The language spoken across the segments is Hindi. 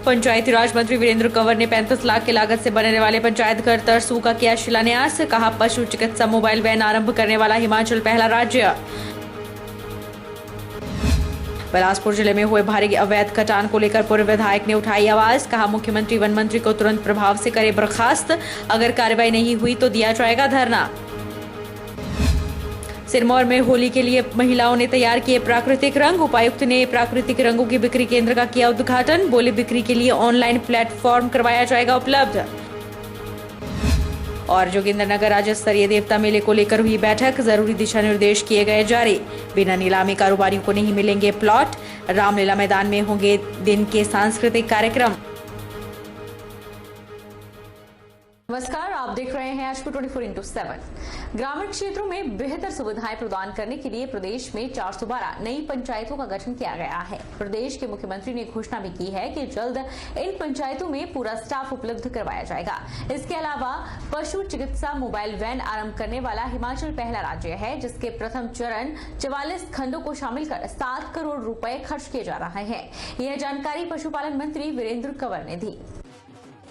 पंचायती राज मंत्री वीरेंद्र कंवर ने 35 लाख की लागत से बनने वाले पंचायत घर तरसू का किया शिलान्यास। कहा, पशु चिकित्सा मोबाइल वैन आरंभ करने वाला हिमाचल पहला राज्य। बिलासपुर जिले में हुए भारी अवैध कटान को लेकर पूर्व विधायक ने उठाई आवाज। कहा, मुख्यमंत्री वन मंत्री को तुरंत प्रभाव से करे बर्खास्त, अगर कार्रवाई नहीं हुई तो दिया जाएगा धरना। सिरमौर में होली के लिए महिलाओं ने तैयार किए प्राकृतिक रंग। उपायुक्त ने प्राकृतिक रंगों की बिक्री केंद्र का किया उद्घाटन। बोले, बिक्री के लिए ऑनलाइन प्लेटफॉर्म करवाया जाएगा उपलब्ध। और जोगिंद्रनगर राज्य स्तरीय देवता मेले को लेकर हुई बैठक। जरूरी दिशा निर्देश किए गए जारी। बिना नीलामी कारोबारियों को नहीं मिलेंगे प्लॉट। रामलीला मैदान में होंगे दिन के सांस्कृतिक कार्यक्रम। नमस्कार, आप देख रहे हैं आज 24x7। ग्रामीण क्षेत्रों में बेहतर सुविधाएं प्रदान करने के लिए प्रदेश में 412 नई पंचायतों का गठन किया गया है। प्रदेश के मुख्यमंत्री ने घोषणा भी की है कि जल्द इन पंचायतों में पूरा स्टाफ उपलब्ध करवाया जाएगा। इसके अलावा पशु चिकित्सा मोबाइल वैन आरंभ करने वाला हिमाचल पहला राज्य है, जिसके प्रथम चरण 44 खंडों को शामिल कर 7 करोड़ रुपए खर्च किए जा रहे हैं। यह जानकारी पशुपालन मंत्री वीरेंद्र कंवर ने दी।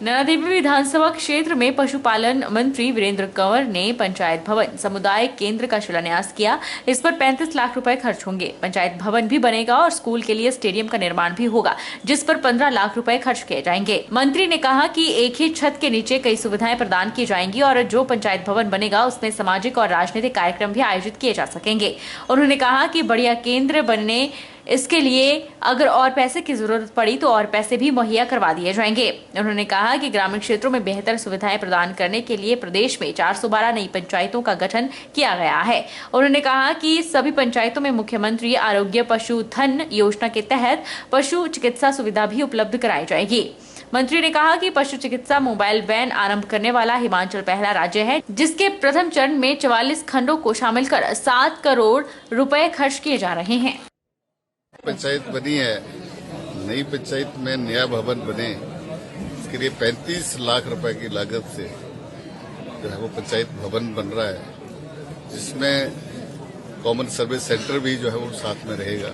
नैनादेवी विधानसभा क्षेत्र में पशुपालन मंत्री वीरेंद्र कंवर ने पंचायत भवन समुदाय केंद्र का शिलान्यास किया। इस पर 35 लाख रुपए खर्च होंगे। पंचायत भवन भी बनेगा और स्कूल के लिए स्टेडियम का निर्माण भी होगा, जिस पर 15 लाख रुपए खर्च किए जाएंगे। मंत्री ने कहा कि एक ही छत के नीचे कई सुविधाएं प्रदान की जाएंगी और जो पंचायत भवन बनेगा उसमें सामाजिक और राजनीतिक कार्यक्रम भी आयोजित किए जा सकेंगे। उन्होंने कहा कि बढ़िया केंद्र बनने इसके लिए अगर और पैसे की जरूरत पड़ी तो और पैसे भी मुहैया करवा दिए जाएंगे। उन्होंने कहा कि ग्रामीण क्षेत्रों में बेहतर सुविधाएं प्रदान करने के लिए प्रदेश में 412 नई पंचायतों का गठन किया गया है। उन्होंने कहा कि सभी पंचायतों में मुख्यमंत्री आरोग्य पशुधन योजना के तहत पशु चिकित्सा सुविधा भी उपलब्ध कराई जाएगी। मंत्री ने कहा कि पशु चिकित्सा मोबाइल वैन आरंभ करने वाला हिमाचल पहला राज्य है, जिसके प्रथम चरण में 44 खंडों को शामिल कर 7 करोड़ रुपए खर्च किए जा रहे हैं। पंचायत बनी है, नई पंचायत में नया भवन बने, इसके लिए 35 लाख रुपए की लागत से जो है वो पंचायत भवन बन रहा है, जिसमें कॉमन सर्विस सेंटर भी जो है वो साथ में रहेगा।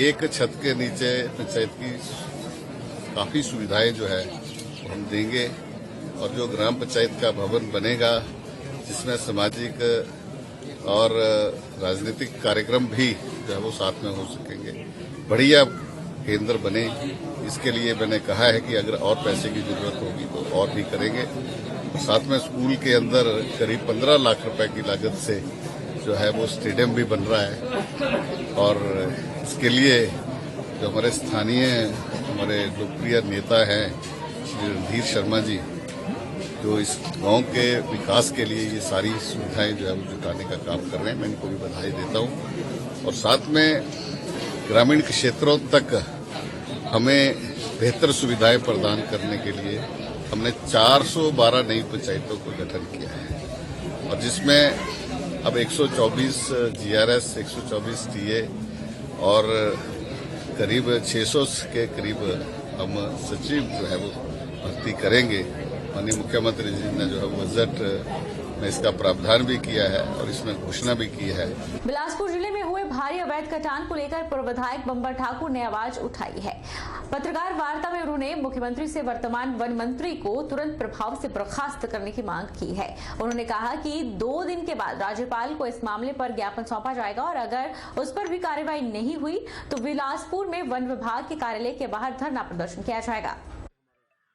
एक छत के नीचे पंचायत की काफी सुविधाएं जो है वो हम देंगे और जो ग्राम पंचायत का भवन बनेगा, जिसमें सामाजिक और राजनीतिक कार्यक्रम भी जो है वो साथ में हो सकेंगे। बढ़िया केंद्र बने, इसके लिए मैंने कहा है कि अगर और पैसे की जरूरत होगी तो और भी करेंगे। साथ में स्कूल के अंदर करीब 15 लाख रुपए की लागत से जो है वो स्टेडियम भी बन रहा है और इसके लिए जो हमारे स्थानीय हमारे लोकप्रिय नेता हैं श्री रणधीर शर्मा जी, जो इस गांव के विकास के लिए ये सारी सुविधाएं जो है वो जुटाने का काम कर रहे हैं। मैं इनको भी बधाई देता हूं और साथ में ग्रामीण क्षेत्रों तक हमें बेहतर सुविधाएं प्रदान करने के लिए हमने 412 नई पंचायतों का गठन किया है और जिसमें अब 124 GRS, 124 TA और करीब 600 के करीब हम सचिव जो है वो भर्ती करेंगे। माननीय मुख्यमंत्री जी ने जो है बजट में इसका प्रावधान भी किया है और इसमें घोषणा भी की है। बिलासपुर जिले में हुए भारी अवैध कटान को लेकर पूर्व विधायक बंबर ठाकुर ने आवाज उठाई है। पत्रकार वार्ता में उन्होंने मुख्यमंत्री से वर्तमान वन मंत्री को तुरंत प्रभाव से बर्खास्त करने की मांग की है। उन्होंने कहा कि 2 दिन के बाद राज्यपाल को इस मामले पर ज्ञापन सौंपा जाएगा और अगर उस पर भी कार्रवाई नहीं हुई तो बिलासपुर में वन विभाग के कार्यालय के बाहर धरना प्रदर्शन किया जाएगा।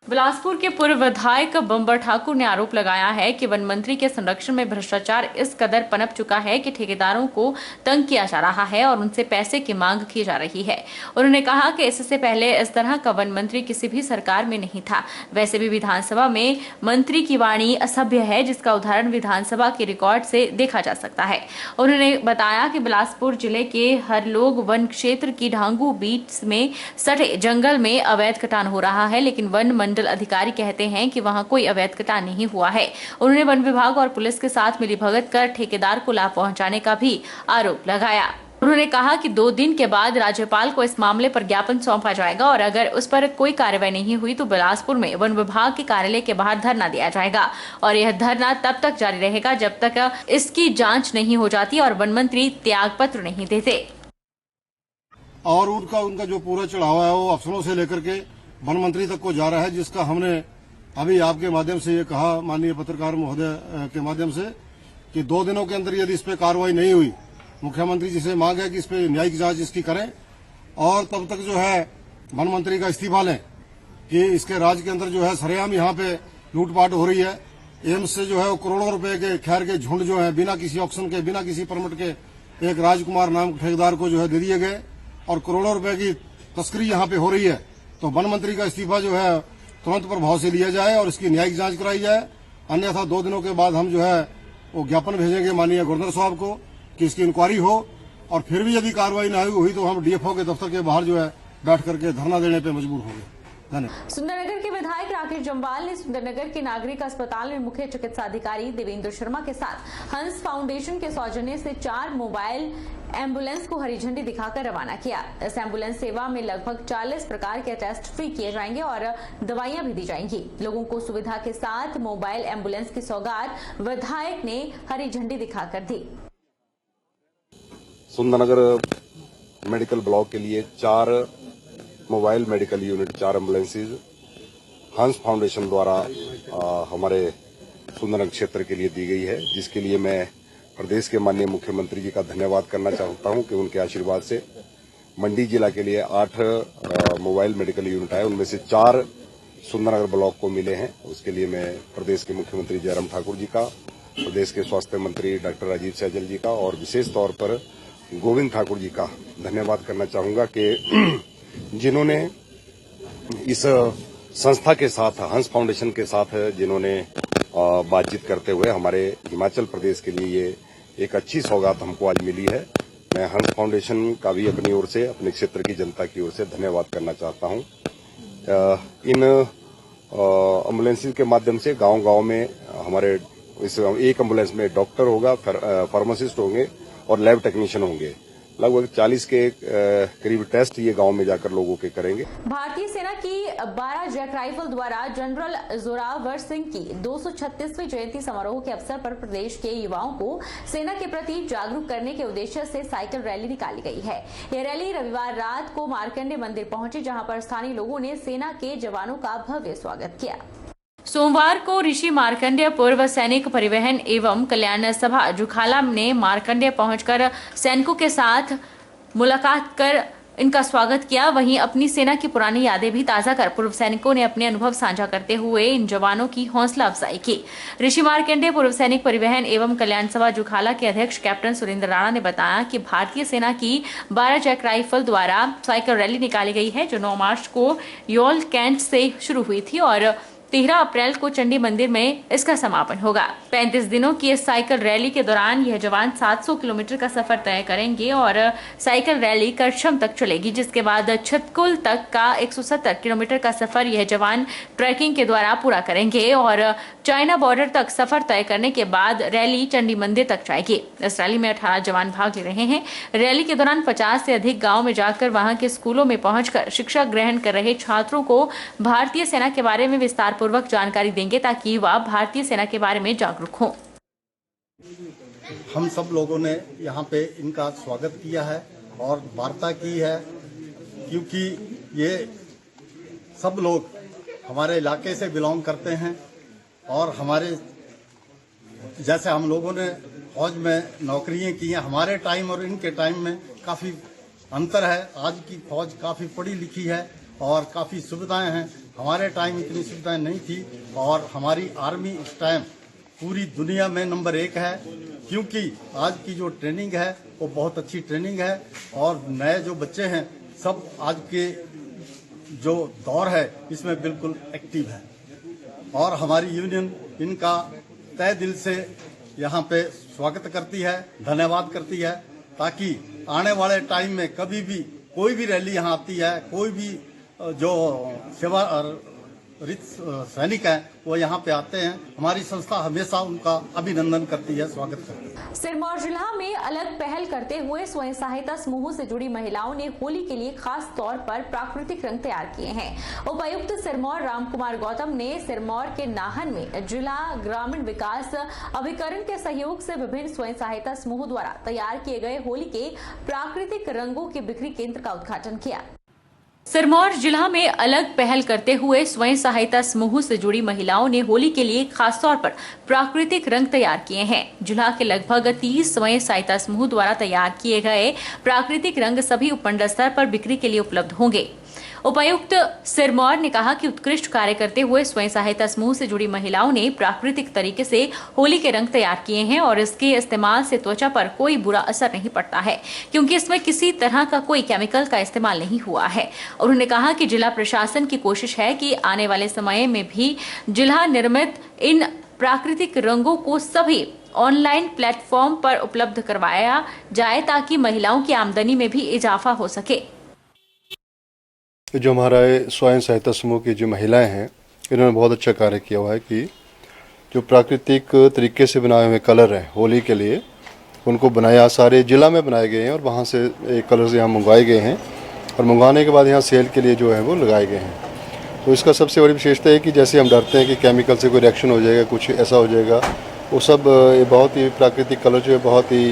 बिलासपुर के पूर्व विधायक बंबर ठाकुर ने आरोप लगाया है कि वन मंत्री के संरक्षण में भ्रष्टाचार इस कदर पनप चुका है कि ठेकेदारों को तंग किया जा रहा है और उनसे पैसे की मांग की जा रही है। उन्होंने कहा कि इससे पहले इस तरह का वन मंत्री किसी भी सरकार में नहीं था। वैसे भी विधानसभा में मंत्री की वाणी असभ्य है, जिसका उदाहरण विधानसभा के रिकॉर्ड से देखा जा सकता है। उन्होंने बताया कि बिलासपुर जिले के हरलोग वन क्षेत्र की ढांगू बीच में सटे जंगल में अवैध कटान हो रहा है, लेकिन वन अधिकारी कहते हैं कि वहां कोई अवैध कटान नहीं हुआ है। उन्होंने वन विभाग और पुलिस के साथ मिलीभगत कर ठेकेदार को लाभ पहुंचाने का भी आरोप लगाया। उन्होंने कहा कि 2 दिन के बाद राज्यपाल को इस मामले पर ज्ञापन सौंपा जाएगा और अगर उस पर कोई कार्रवाई नहीं हुई तो बिलासपुर में वन विभाग के कार्यालय के बाहर धरना दिया जाएगा और यह धरना तब तक जारी रहेगा जब तक इसकी जांच नहीं हो जाती और वन मंत्री त्याग पत्र नहीं देते। और उनका जो पूरा चढ़ावा है वो अफसरों से लेकर के वन मंत्री तक को जा रहा है, जिसका हमने अभी आपके माध्यम से ये कहा माननीय पत्रकार महोदय के माध्यम से कि 2 दिनों के अंदर यदि इस पे कार्रवाई नहीं हुई, मुख्यमंत्री जी से मांग है कि इस पे न्यायिक जांच इसकी करें और तब तक जो है वन मंत्री का इस्तीफा लें कि इसके राज्य के अंदर जो है सरेआम यहाँ पे लूटपाट हो रही है। एम्स से जो है वो करोड़ों रुपए के खैर के झुंड जो है बिना किसी ऑक्शन के, बिना किसी परमिट के एक राजकुमार नाम ठेकेदार को जो है दे दिए गए और करोड़ों रुपए की तस्करी यहाँ पे हो रही है। तो वन मंत्री का इस्तीफा जो है तुरंत प्रभाव से लिया जाए और इसकी न्यायिक जांच कराई जाए, अन्यथा 2 दिनों के बाद हम जो है वो ज्ञापन भेजेंगे माननीय गवर्नर साहब को कि इसकी इंक्वायरी हो और फिर भी यदि कार्रवाई न हुई तो हम डीएफओ के दफ्तर के बाहर जो है बैठ करके धरना देने पे मजबूर होंगे। सुंदरनगर के विधायक राकेश जम्वाल ने सुंदरनगर के नागरिक अस्पताल में मुख्य चिकित्सा अधिकारी देवेंद्र शर्मा के साथ हंस फाउंडेशन के सौजन्य से 4 मोबाइल एम्बुलेंस को हरी झंडी दिखाकर रवाना किया। इस एम्बुलेंस सेवा में लगभग 40 प्रकार के टेस्ट फ्री किए जाएंगे और दवाइयां भी दी जाएंगी। लोगों को सुविधा के साथ मोबाइल एम्बुलेंस की सौगात विधायक ने हरी झंडी दिखाकर दी। सुंदरनगर मेडिकल ब्लॉक के लिए 4 मोबाइल मेडिकल यूनिट, 4 एम्बुलेंसेज हंस फाउंडेशन द्वारा हमारे सुंदरनगर क्षेत्र के लिए दी गई है, जिसके लिए मैं प्रदेश के माननीय मुख्यमंत्री जी का धन्यवाद करना चाहता हूं कि उनके आशीर्वाद से मंडी जिला के लिए 8 मोबाइल मेडिकल यूनिट है, उनमें से 4 सुंदरनगर ब्लॉक को मिले हैं। उसके लिए मैं प्रदेश के मुख्यमंत्री जयराम ठाकुर जी का, प्रदेश के स्वास्थ्य मंत्री डॉक्टर राजीव सैजल जी का और विशेष तौर पर गोविंद ठाकुर जी का धन्यवाद करना चाहूंगा कि जिन्होंने इस संस्था के साथ, हंस फाउंडेशन के साथ जिन्होंने बातचीत करते हुए हमारे हिमाचल प्रदेश के लिए ये एक अच्छी सौगात हमको आज मिली है। मैं हंस फाउंडेशन का भी अपनी ओर से, अपने क्षेत्र की जनता की ओर से धन्यवाद करना चाहता हूं। इन एम्बुलेंस के माध्यम से गांव-गांव में हमारे इस एक एम्बुलेंस में डॉक्टर होगा, फार्मासिस्ट होंगे और लैब टेक्नीशियन होंगे। लगभग 40 के करीब टेस्ट ये गांव में जाकर लोगों के करेंगे। भारतीय सेना की 12 जैक राइफल द्वारा जनरल जोरावर सिंह की 236वीं जयंती समारोह के अवसर पर प्रदेश के युवाओं को सेना के प्रति जागरूक करने के उद्देश्य से साइकिल रैली निकाली गई है। यह रैली रविवार रात को मार्कंडे मंदिर पहुंची, जहां पर स्थानीय लोगों ने सेना के जवानों का भव्य स्वागत किया। सोमवार को ऋषि मार्कंडेय पूर्व सैनिक परिवहन एवं कल्याण सभा जुखाला ने मार्कंडेय पहुंचकर सैनिकों के साथ मुलाकात कर इनका स्वागत किया। वहीं अपनी सेना की पुरानी यादें भी ताजा कर पूर्व सैनिकों ने अपने अनुभव साझा करते हुए इन जवानों की हौसला अफजाई की। ऋषि मार्कंडेय पूर्व सैनिक परिवहन एवं कल्याण सभा जुखाला के अध्यक्ष कैप्टन सुरेंद्र राणा ने बताया कि भारतीय सेना की 12 जैक राइफल द्वारा साइकिल रैली निकाली गई है, जो 9 मार्च को योल कैंट से शुरू हुई थी और 13 अप्रैल को चंडी मंदिर में इसका समापन होगा। 35 दिनों की इस साइकिल रैली के दौरान यह जवान 700 किलोमीटर का सफर तय करेंगे और साइकिल रैली करछम तक चलेगी, जिसके बाद छितकुल तक का 170 किलोमीटर का सफर यह जवान ट्रैकिंग के द्वारा पूरा करेंगे और चाइना बॉर्डर तक सफर तय करने के बाद रैली चंडी मंदिर तक जाएगी। इस रैली में 18 जवान भाग ले रहे हैं। रैली के दौरान 50 से अधिक गाँव में जाकर वहां के स्कूलों में पहुंचकर शिक्षा ग्रहण कर रहे छात्रों को भारतीय सेना के बारे में विस्तार पूर्वक जानकारी देंगे, ताकि युवा भारतीय सेना के बारे में जागरूक हों। हम सब लोगों ने यहाँ पे इनका स्वागत किया है और वार्ता की है, क्योंकि ये सब लोग हमारे इलाके से बिलोंग करते हैं और हमारे जैसे हम लोगों ने फौज में नौकरियां की हैं, हमारे टाइम और इनके टाइम में काफ़ी अंतर है। आज की फौज काफ़ी पढ़ी लिखी है और काफ़ी सुविधाएं हैं। हमारे टाइम इतनी सुविधाएं नहीं थी और हमारी आर्मी इस टाइम पूरी दुनिया में नंबर 1 है, क्योंकि आज की जो ट्रेनिंग है वो बहुत अच्छी ट्रेनिंग है और नए जो बच्चे हैं सब आज के जो दौर है इसमें बिल्कुल एक्टिव है और हमारी यूनियन इनका तय दिल से यहाँ पे स्वागत करती है, धन्यवाद करती है, ताकि आने वाले टाइम में कभी भी कोई भी रैली यहाँ आती है, कोई भी जो सेवा सैनिक हैं वो यहाँ पे आते हैं, हमारी संस्था हमेशा उनका अभिनंदन करती है, स्वागत करती है। सिरमौर जिला में अलग पहल करते हुए स्वयं सहायता समूह से जुड़ी महिलाओं ने होली के लिए खास तौर पर प्राकृतिक रंग तैयार किए हैं। उपायुक्त सिरमौर रामकुमार गौतम ने सिरमौर के नाहन में जिला ग्रामीण विकास अभिकरण के सहयोग से विभिन्न स्वयं सहायता समूह द्वारा तैयार किए गए होली के प्राकृतिक रंगों के बिक्री केंद्र का उद्घाटन किया। सिरमौर जिला में अलग पहल करते हुए स्वयं सहायता समूह से जुड़ी महिलाओं ने होली के लिए खासतौर पर प्राकृतिक रंग तैयार किए हैं। जिला के लगभग 30 स्वयं सहायता समूह द्वारा तैयार किए गए प्राकृतिक रंग सभी उपमंडल स्तर पर बिक्री के लिए उपलब्ध होंगे। उपायुक्त सिरमौर ने कहा कि उत्कृष्ट कार्य करते हुए स्वयं सहायता समूह से जुड़ी महिलाओं ने प्राकृतिक तरीके से होली के रंग तैयार किए हैं और इसके इस्तेमाल से त्वचा पर कोई बुरा असर नहीं पड़ता है, क्योंकि इसमें किसी तरह का कोई केमिकल का इस्तेमाल नहीं हुआ है। उन्होंने कहा कि जिला प्रशासन की कोशिश है कि आने वाले समय में भी जिला निर्मित इन प्राकृतिक रंगों को सभी ऑनलाइन प्लेटफॉर्म पर उपलब्ध करवाया जाए ताकि महिलाओं की आमदनी में भी इजाफा हो सके। जो हमारा स्वयं सहायता समूह की जो महिलाएं हैं, इन्होंने बहुत अच्छा कार्य किया हुआ है कि जो प्राकृतिक तरीके से बनाए हुए कलर हैं होली के लिए, उनको बनाया सारे जिला में बनाए गए हैं और वहाँ से एक कलर्स यहाँ मंगवाए गए हैं और मंगवाने के बाद यहाँ सेल के लिए जो है वो लगाए गए हैं। तो इसका सबसे बड़ी विशेषता है कि जैसे हम डरते हैं कि केमिकल से कोई रिएक्शन हो जाएगा, कुछ ऐसा हो जाएगा, वो सब ये बहुत ही प्राकृतिक कलर जो है बहुत ही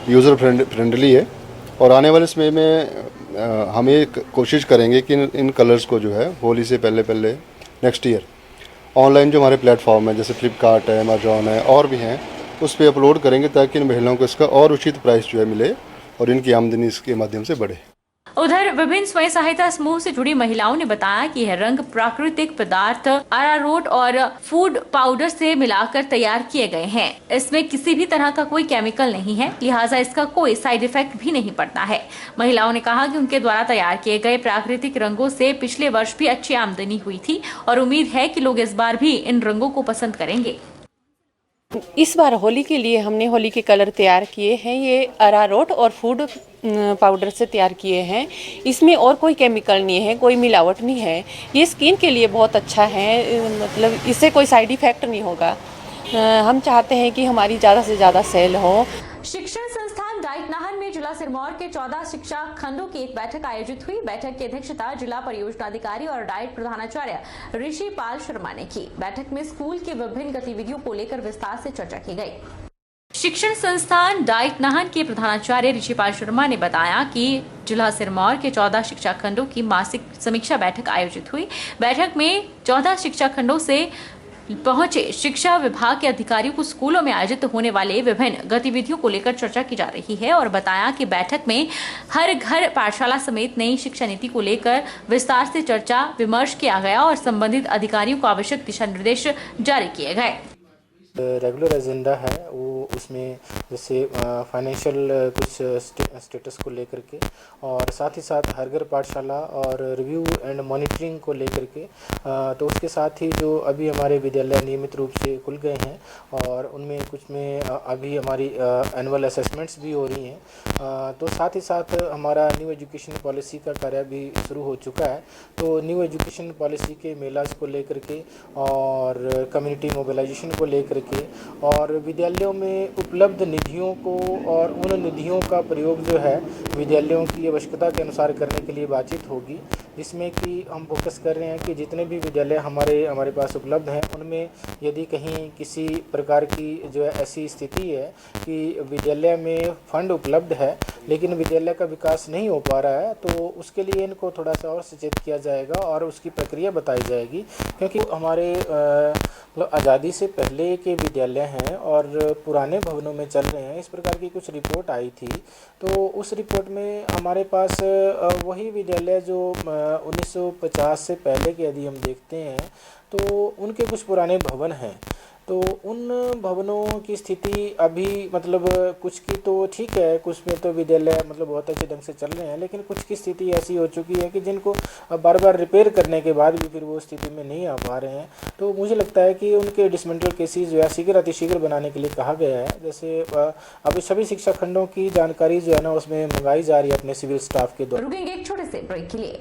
यूज़र फ्रेंडली है। और आने वाले समय में हम ये कोशिश करेंगे कि इन कलर्स को जो है होली से पहले नेक्स्ट ईयर ऑनलाइन जो हमारे प्लेटफॉर्म है जैसे फ्लिपकार्ट है, अमेजॉन है और भी हैं, उस पर अपलोड करेंगे ताकि इन महिलाओं को इसका और उचित प्राइस जो है मिले और इनकी आमदनी इसके माध्यम से बढ़े। उधर विभिन्न स्वयं सहायता समूह से जुड़ी महिलाओं ने बताया कि यह रंग प्राकृतिक पदार्थ अरारोट और फूड पाउडर से मिलाकर तैयार किए गए हैं। इसमें किसी भी तरह का कोई केमिकल नहीं है, लिहाजा इसका कोई साइड इफेक्ट भी नहीं पड़ता है। महिलाओं ने कहा कि उनके द्वारा तैयार किए गए प्राकृतिक रंगों से पिछले वर्ष भी अच्छी आमदनी हुई थी और उम्मीद है कि लोग इस बार भी इन रंगों को पसंद करेंगे। इस बार होली के लिए हमने होली के कलर तैयार किए हैं। ये अरारोट और फूड पाउडर से तैयार किए हैं। इसमें और कोई केमिकल नहीं है, कोई मिलावट नहीं है। ये स्किन के लिए बहुत अच्छा है, मतलब इससे कोई साइड इफेक्ट नहीं होगा। हम चाहते हैं कि हमारी ज़्यादा से ज़्यादा सेल हो। शिक्षण संस्थान डाइट नाहन में जिला सिरमौर के 14 शिक्षा खंडों की एक बैठक आयोजित हुई। बैठक की अध्यक्षता जिला परियोजना अधिकारी और डाइट प्रधानाचार्य ऋषि पाल शर्मा ने की। बैठक में स्कूल की विभिन्न गतिविधियों को लेकर विस्तार से चर्चा की गई। शिक्षण संस्थान डाइट नाहन के प्रधानाचार्य ऋषिपाल शर्मा ने बताया कि जिला सिरमौर के 14 शिक्षा खंडों की मासिक समीक्षा बैठक आयोजित हुई। बैठक में 14 शिक्षा खंडों से पहुंचे शिक्षा विभाग के अधिकारियों को स्कूलों में आयोजित होने वाले विभिन्न गतिविधियों को लेकर चर्चा की जा रही है और बताया कि बैठक में हर घर पाठशाला समेत नई शिक्षा नीति को लेकर विस्तार से चर्चा विमर्श किया गया और संबंधित अधिकारियों को आवश्यक दिशा निर्देश जारी किए गए। रेगुलर एजेंडा है वो, उसमें जैसे फाइनेंशियल कुछ स्टेटस को लेकर के और साथ ही साथ हर घर पाठशाला और रिव्यू एंड मॉनिटरिंग को लेकर के, तो उसके साथ ही जो अभी हमारे विद्यालय नियमित रूप से खुल गए हैं और उनमें कुछ में अभी हमारी एनुअल असेसमेंट्स भी हो रही हैं, तो साथ ही साथ हमारा न्यू एजुकेशन पॉलिसी का कार्य भी शुरू हो चुका है। तो न्यू एजुकेशन पॉलिसी के मेलास को लेकर के और कम्युनिटी मोबिलाइजेशन को लेकर के और विद्यालयों में उपलब्ध निधियों को और उन निधियों का प्रयोग जो है विद्यालयों की आवश्यकता के अनुसार करने के लिए बातचीत होगी, जिसमें कि हम फोकस कर रहे हैं कि जितने भी विद्यालय हमारे पास उपलब्ध हैं उनमें यदि कहीं किसी प्रकार की जो है ऐसी स्थिति है कि विद्यालय में फंड उपलब्ध है लेकिन विद्यालय का विकास नहीं हो पा रहा है, तो उसके लिए इनको थोड़ा सा और सचेत किया जाएगा और उसकी प्रक्रिया बताई जाएगी। क्योंकि हमारे आज़ादी से पहले के विद्यालय हैं और पुराने भवनों में चल रहे हैं, इस प्रकार की कुछ रिपोर्ट आई थी। तो उस रिपोर्ट में हमारे पास वही विद्यालय जो 1950 से पहले के यदि हम देखते हैं तो उनके कुछ पुराने भवन हैं, तो उन भवनों की स्थिति अभी मतलब कुछ की तो ठीक है, कुछ में तो विद्यालय मतलब बहुत अच्छे ढंग से चल रहे हैं, लेकिन कुछ की स्थिति ऐसी हो चुकी है कि जिनको बार बार रिपेयर करने के बाद भी फिर वो स्थिति में नहीं आ पा रहे हैं। तो मुझे लगता है कि उनके डिसमेंटल केसेस जो है शीघ्र अतिशीघ्र बनाने के लिए कहा गया है। जैसे अभी सभी शिक्षा खंडों की जानकारी जो है ना उसमें मंगाई जा रही है अपने सिविल स्टाफ के द्वारा। रुकेंगे एक छोटे से ब्रेक के लिए।